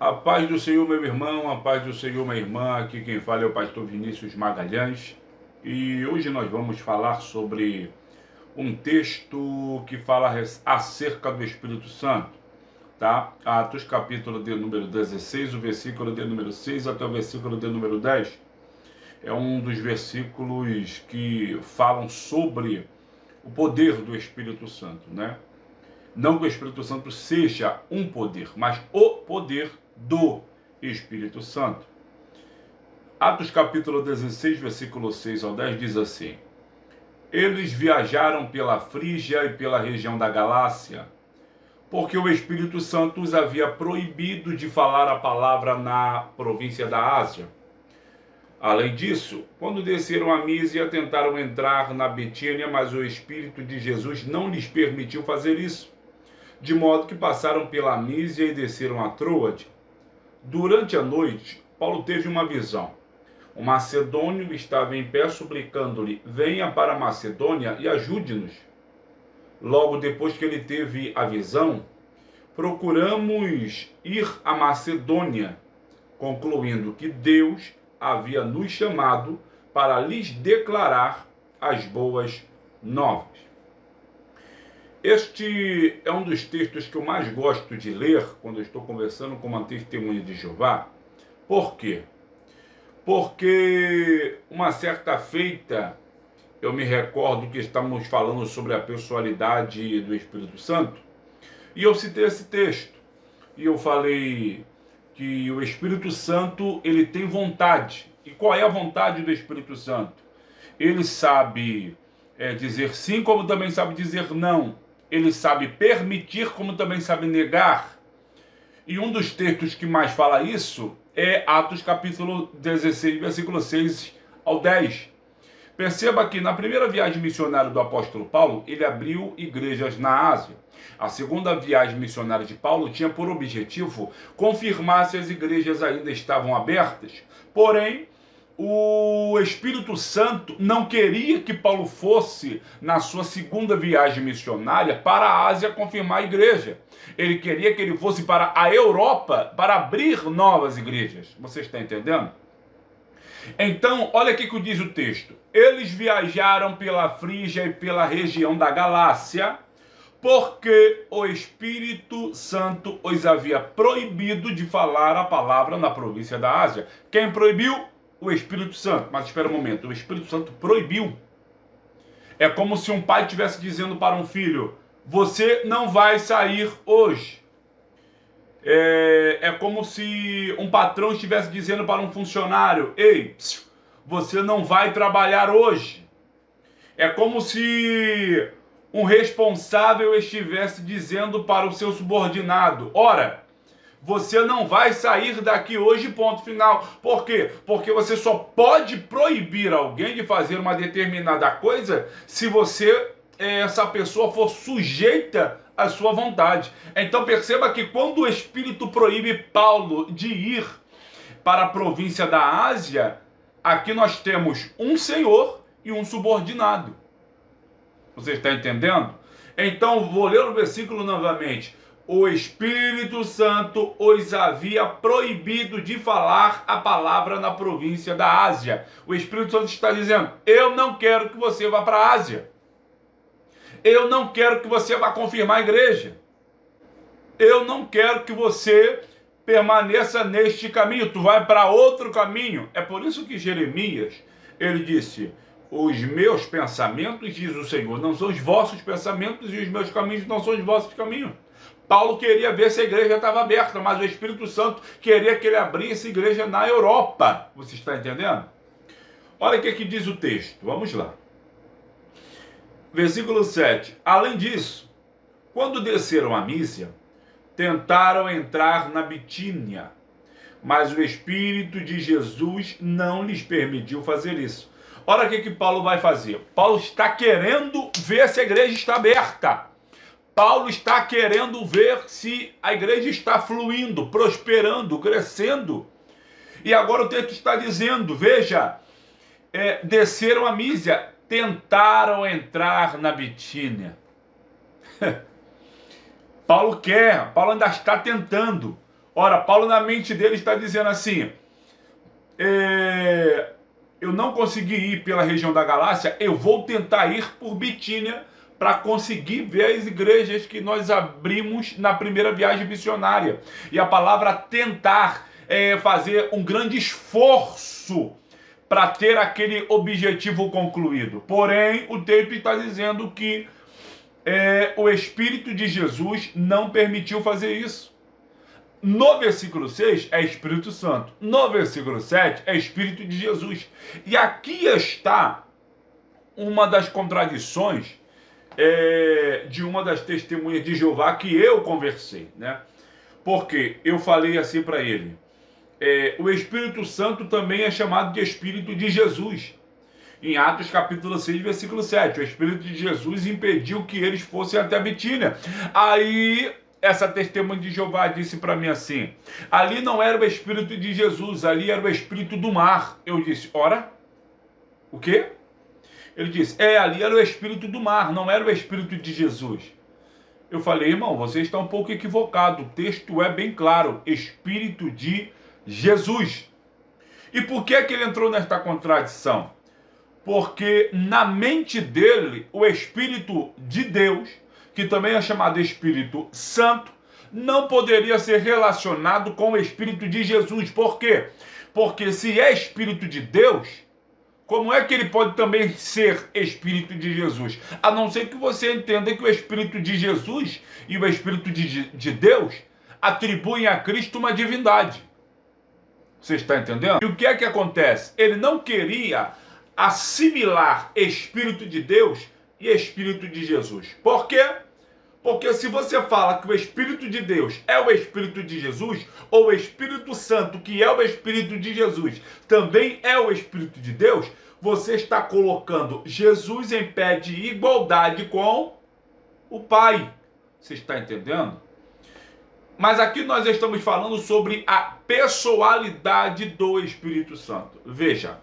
A paz do Senhor, meu irmão, a paz do Senhor, minha irmã. Aqui quem fala é o pastor Vinícius Magalhães. E hoje nós vamos falar sobre um texto que fala acerca do Espírito Santo, tá? Atos capítulo de número 16, o versículo de número 6 até o versículo de número 10. É um dos versículos que falam sobre o poder do Espírito Santo, né? Não que o Espírito Santo seja um poder, mas o poder do Espírito Santo. Atos capítulo 16, versículo 6 ao 10 diz assim: Eles viajaram pela Frígia e pela região da Galácia, porque o Espírito Santo os havia proibido de falar a palavra na província da Ásia. Além disso, quando desceram a Mísia, tentaram entrar na Betínia, mas o Espírito de Jesus não lhes permitiu fazer isso, de modo que passaram pela Mísia e desceram a Troade. Durante a noite, Paulo teve uma visão. O macedônio estava em pé suplicando-lhe: venha para a Macedônia e ajude-nos. Logo depois que ele teve a visão, procuramos ir à Macedônia, concluindo que Deus havia nos chamado para lhes declarar as boas novas. Este é um dos textos que eu mais gosto de ler quando eu estou conversando com uma testemunha de Jeová. Por quê? Porque uma certa feita, eu me recordo que estamos falando sobre a pessoalidade do Espírito Santo, e eu citei esse texto, e eu falei que o Espírito Santo, ele tem vontade. E qual é a vontade do Espírito Santo? Ele sabe dizer sim, como também sabe dizer não. Ele sabe permitir, como também sabe negar. E um dos textos que mais fala isso é Atos capítulo 16, versículo 6 ao 10. Perceba que na primeira viagem missionária do apóstolo Paulo, ele abriu igrejas na Ásia. A segunda viagem missionária de Paulo tinha por objetivo confirmar se as igrejas ainda estavam abertas. Porém, o Espírito Santo não queria que Paulo fosse, na sua segunda viagem missionária, para a Ásia confirmar a igreja. Ele queria que ele fosse para a Europa para abrir novas igrejas. Você está entendendo? Então, olha aqui que diz o texto. Eles viajaram pela Frígia e pela região da Galácia, porque o Espírito Santo os havia proibido de falar a palavra na província da Ásia. Quem proibiu? O Espírito Santo. Mas espera um momento, o Espírito Santo proibiu. É como se um pai estivesse dizendo para um filho: você não vai sair hoje. É como se um patrão estivesse dizendo para um funcionário: ei, você não vai trabalhar hoje. É como se um responsável estivesse dizendo para o seu subordinado: ora, você não vai sair daqui hoje, ponto final. Por quê? Porque você só pode proibir alguém de fazer uma determinada coisa se essa pessoa for sujeita à sua vontade. Então perceba que quando o Espírito proíbe Paulo de ir para a província da Ásia, aqui nós temos um senhor e um subordinado. Você está entendendo? Então vou ler o versículo novamente. O Espírito Santo os havia proibido de falar a palavra na província da Ásia. O Espírito Santo está dizendo: eu não quero que você vá para a Ásia. Eu não quero que você vá confirmar a igreja. Eu não quero que você permaneça neste caminho. Tu vai para outro caminho. É por isso que Jeremias, ele disse: os meus pensamentos, diz o Senhor, não são os vossos pensamentos, e os meus caminhos não são os vossos caminhos. Paulo queria ver se a igreja estava aberta, mas o Espírito Santo queria que ele abrisse a igreja na Europa. Você está entendendo? Olha o que diz o texto. Vamos lá. Versículo 7. Além disso, quando desceram a Mísia, tentaram entrar na Bitínia, mas o Espírito de Jesus não lhes permitiu fazer isso. Olha o que Paulo vai fazer. Paulo está querendo ver se a igreja está aberta. Paulo está querendo ver se a igreja está fluindo, prosperando, crescendo. E agora o texto está dizendo, veja, desceram a Mísia, tentaram entrar na Bitínia. Paulo ainda está tentando. Ora, Paulo na mente dele está dizendo assim, eu não consegui ir pela região da Galácia, eu vou tentar ir por Bitínia para conseguir ver as igrejas que nós abrimos na primeira viagem missionária. E a palavra tentar é fazer um grande esforço para ter aquele objetivo concluído. Porém, o texto está dizendo que o Espírito de Jesus não permitiu fazer isso. No versículo 6 é Espírito Santo. No versículo 7 é Espírito de Jesus. E aqui está uma das contradições de uma das testemunhas de Jeová que eu conversei, né? Porque eu falei assim para ele, o Espírito Santo também é chamado de Espírito de Jesus. Em Atos capítulo 6, versículo 7, o Espírito de Jesus impediu que eles fossem até Bitínia. Aí essa testemunha de Jeová disse para mim assim, ali não era o Espírito de Jesus, ali era o Espírito do mar. Eu disse, ora, o quê? Ele disse, ali era o Espírito do mar, não era o Espírito de Jesus. Eu falei, irmão, você está um pouco equivocado, o texto é bem claro, Espírito de Jesus. E por que ele entrou nesta contradição? Porque na mente dele, o Espírito de Deus, que também é chamado Espírito Santo, não poderia ser relacionado com o Espírito de Jesus. Por quê? Porque se é Espírito de Deus, como é que ele pode também ser Espírito de Jesus? A não ser que você entenda que o Espírito de Jesus e o Espírito de Deus atribuem a Cristo uma divindade. Você está entendendo? E o que é que acontece? Ele não queria assimilar Espírito de Deus e Espírito de Jesus. Por quê? Porque se você fala que o Espírito de Deus é o Espírito de Jesus, ou o Espírito Santo, que é o Espírito de Jesus, também é o Espírito de Deus, você está colocando Jesus em pé de igualdade com o Pai. Você está entendendo? Mas aqui nós estamos falando sobre a pessoalidade do Espírito Santo. Veja,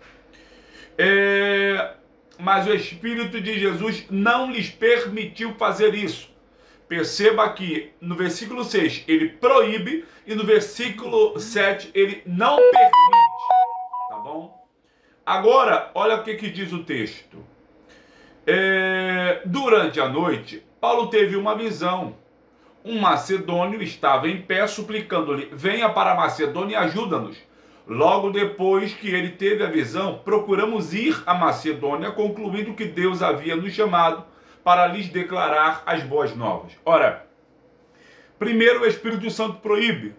mas o Espírito de Jesus não lhes permitiu fazer isso. Perceba que no versículo 6 ele proíbe e no versículo 7 ele não permite. Tá bom? Agora, olha o que diz o texto. Durante a noite, Paulo teve uma visão. Um macedônio estava em pé suplicando-lhe, venha para a Macedônia e ajuda-nos. Logo depois que ele teve a visão, procuramos ir à Macedônia, concluindo que Deus havia nos chamado para lhes declarar as boas novas. Ora, primeiro o Espírito Santo proíbe.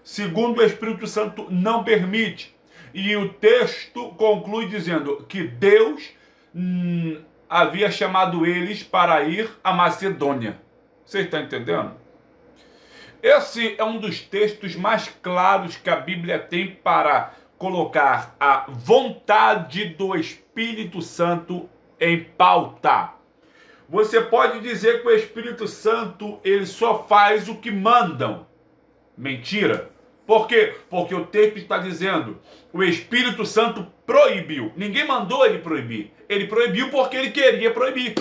Segundo, o Espírito Santo não permite. E o texto conclui dizendo que Deus havia chamado eles para ir à Macedônia. Você está entendendo? Esse é um dos textos mais claros que a Bíblia tem para colocar a vontade do Espírito Santo em pauta. Você pode dizer que o Espírito Santo ele só faz o que mandam. Mentira. Por quê? Porque o texto está dizendo o Espírito Santo proibiu. Ninguém mandou ele proibir. Ele proibiu porque ele queria proibir.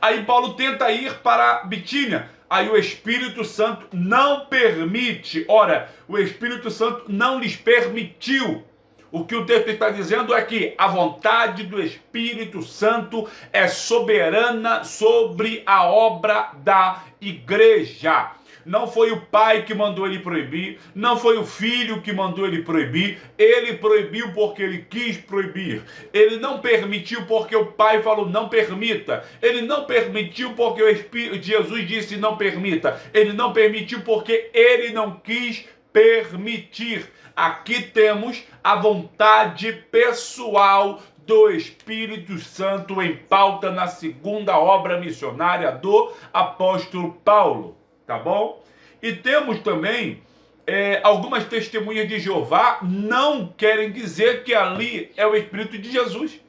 Aí Paulo tenta ir para Bitínia. Aí o Espírito Santo não permite. Ora, o Espírito Santo não lhes permitiu. O que o texto está dizendo é que a vontade do Espírito Santo é soberana sobre a obra da igreja. Não foi o pai que mandou ele proibir, não foi o filho que mandou ele proibir, ele proibiu porque ele quis proibir. Ele não permitiu porque o pai falou não permita. Ele não permitiu porque o Espírito, Jesus disse não permita. Ele não permitiu porque ele não quis permitir. Aqui temos a vontade pessoal do Espírito Santo em pauta na segunda obra missionária do apóstolo Paulo. Tá bom? E temos também algumas testemunhas de Jeová não querem dizer que ali é o Espírito de Jesus.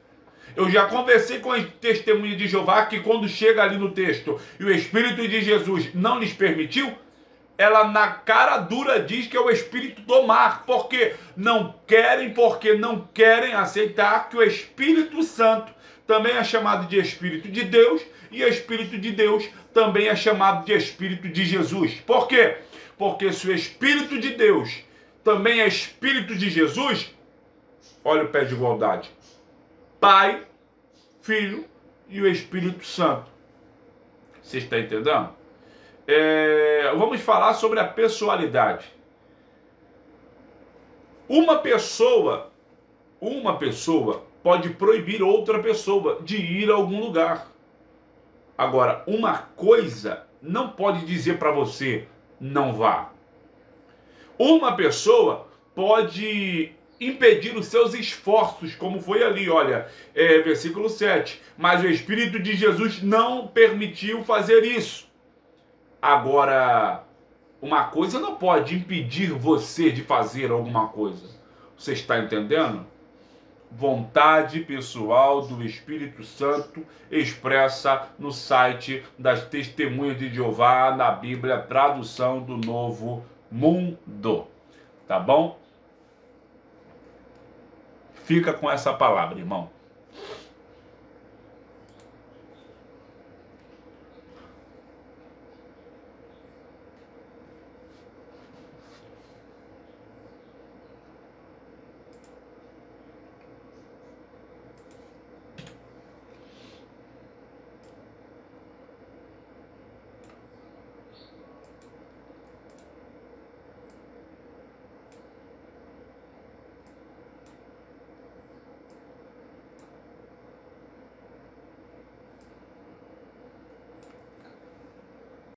Eu já conversei com as testemunhas de Jeová que quando chega ali no texto e o Espírito de Jesus não lhes permitiu, ela na cara dura diz que é o Espírito do mar. Porque não querem aceitar que o Espírito Santo também é chamado de Espírito de Deus, e o Espírito de Deus também é chamado de Espírito de Jesus. Por quê? Porque se o Espírito de Deus também é Espírito de Jesus, olha o pé de igualdade. Pai, Filho e o Espírito Santo. Você está entendendo? Vamos falar sobre a pessoalidade. Uma pessoa pode proibir outra pessoa de ir a algum lugar. Agora, uma coisa não pode dizer para você não vá. Uma pessoa pode impedir os seus esforços, como foi ali, olha, versículo 7. Mas o Espírito de Jesus não permitiu fazer isso. Agora, uma coisa não pode impedir você de fazer alguma coisa. Você está entendendo? Vontade pessoal do Espírito Santo expressa no site das Testemunhas de Jeová, na Bíblia, tradução do Novo Mundo. Tá bom? Fica com essa palavra, irmão.